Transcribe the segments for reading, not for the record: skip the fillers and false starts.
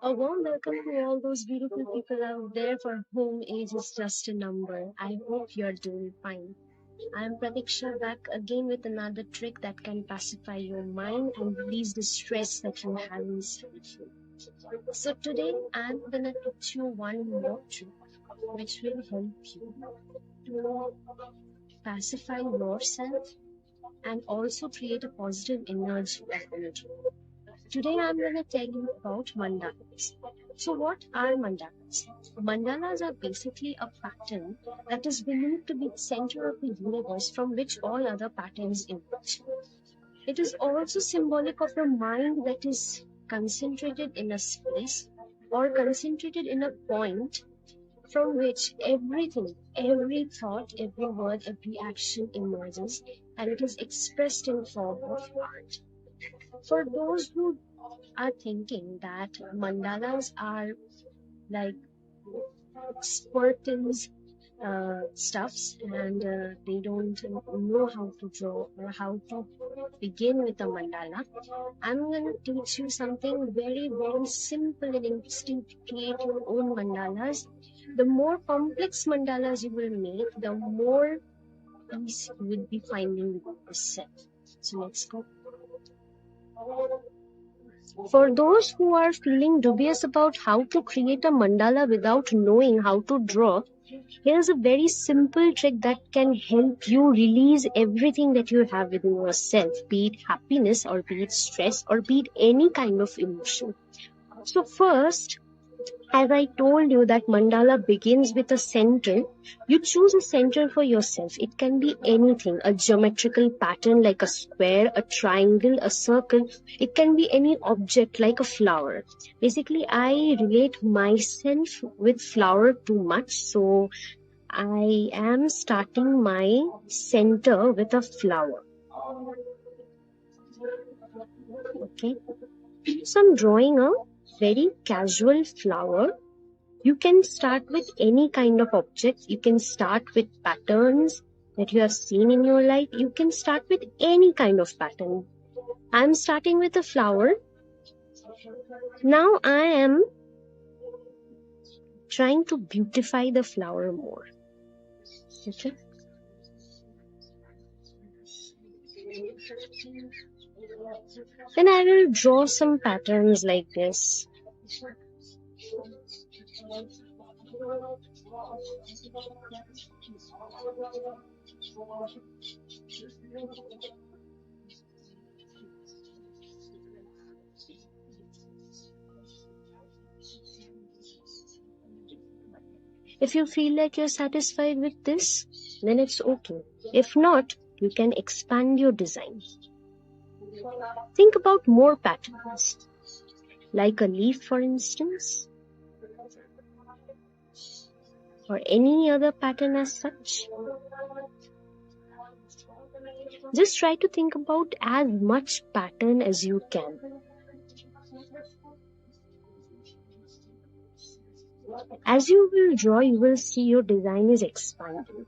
A warm welcome to all those beautiful people out there for whom age is just a number. I hope you're doing fine. I'm Pratiksha back again with another trick that can pacify your mind and release the stress that you have inside you. So today I'm gonna teach you one more trick which will help you to pacify yourself and also create a positive energy around you. Today I'm going to tell you about mandalas. So what are mandalas? Mandalas are basically a pattern that is believed to be the center of the universe from which all other patterns emerge. It is also symbolic of a mind that is concentrated in a space or concentrated in a point from which everything, every thought, every word, every action emerges, and it is expressed in form of art. For those who are thinking that mandalas are like Spartans stuffs and they don't know how to draw or how to begin with a mandala, I'm going to teach you something very, very simple and interesting to create your own mandalas. The more complex mandalas you will make, the more peace you will be finding within yourself. So let's go. For those who are feeling dubious about how to create a mandala without knowing how to draw, here's a very simple trick that can help you release everything that you have within yourself, be it happiness or be it stress or be it any kind of emotion. So first, as I told you that mandala begins with a center, you choose a center for yourself. It can be anything, a geometrical pattern like a square, a triangle, a circle. It can be any object like a flower. Basically, I relate myself with flower too much. So I am starting my center with a flower. Okay. So I'm drawing a very casual flower. You can start with any kind of objects. You can start with patterns that you have seen in your life. You can start with any kind of pattern. I'm starting with a flower. Now I am trying to beautify the flower more. Okay. Then I will draw some patterns like this. If you feel like you're satisfied with this, then it's okay. If not, you can expand your design. Think about more patterns, like a leaf, for instance, or any other pattern as such. Just try to think about as much pattern as you can. As you will draw, you will see your design is expanding.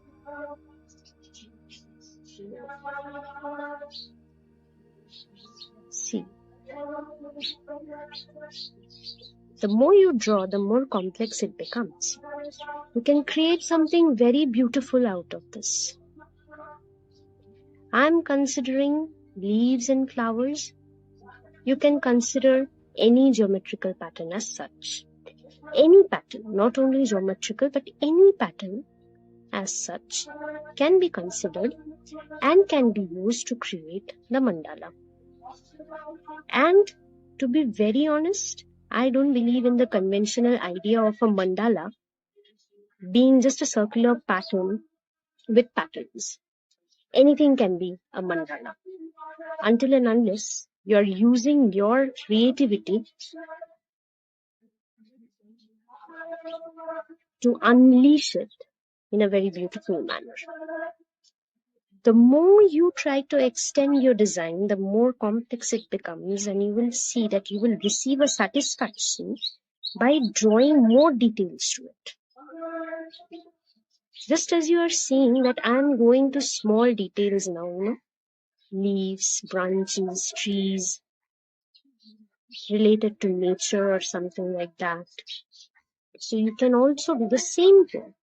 See, the more you draw, the more complex it becomes. You can create something very beautiful out of this. I'm considering leaves and flowers. You can consider any geometrical pattern as such. Any pattern, not only geometrical, but any pattern as such can be considered and can be used to create the mandala. And to be very honest, I don't believe in the conventional idea of a mandala being just a circular pattern with patterns. Anything can be a mandala until and unless you're using your creativity to unleash it in a very beautiful manner. The more you try to extend your design, the more complex it becomes, and you will see that you will receive a satisfaction by drawing more details to it. Just as you are seeing that I'm going to small details now, leaves, branches, trees. related to nature or something like that. So you can also do the same thing.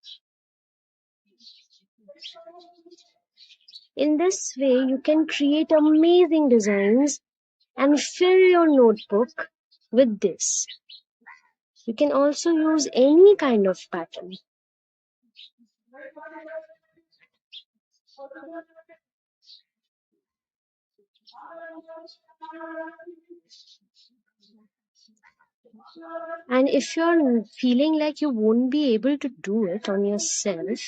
In this way, you can create amazing designs and fill your notebook with this. You can also use any kind of pattern. And if you're feeling like you won't be able to do it on yourself,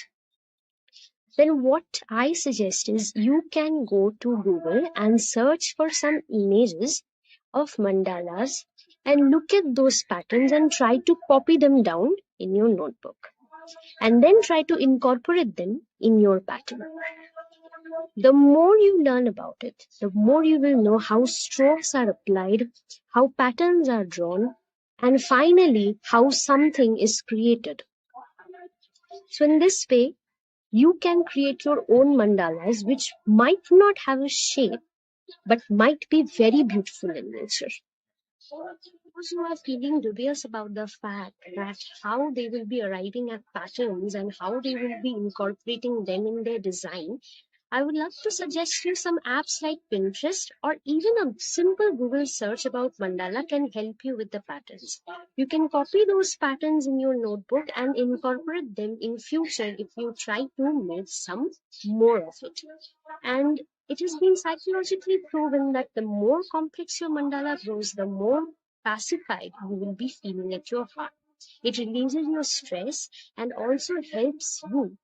then what I suggest is you can go to Google and search for some images of mandalas and look at those patterns and try to copy them down in your notebook and then try to incorporate them in your pattern. The more you learn about it, the more you will know how strokes are applied, how patterns are drawn, and finally how something is created. So in this way, you can create your own mandalas which might not have a shape but might be very beautiful in nature. Those who are feeling dubious about the fact that how they will be arriving at patterns and how they will be incorporating them in their design, I would love to suggest you some apps like Pinterest or even a simple Google search about mandala can help you with the patterns. You can copy those patterns in your notebook and incorporate them in future if you try to make some more of it. And it has been psychologically proven that the more complex your mandala grows, the more pacified you will be feeling at your heart. It releases your stress and also helps you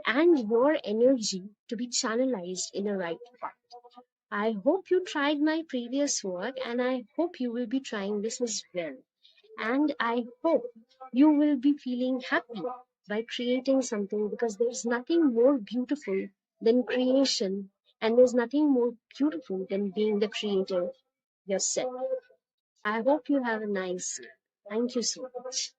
and your energy to be channelized in a right path. I hope you tried my previous work and I hope you will be trying this as well. And I hope you will be feeling happy by creating something because there's nothing more beautiful than creation and there's nothing more beautiful than being the creator yourself. I hope you have a nice day. Thank you so much.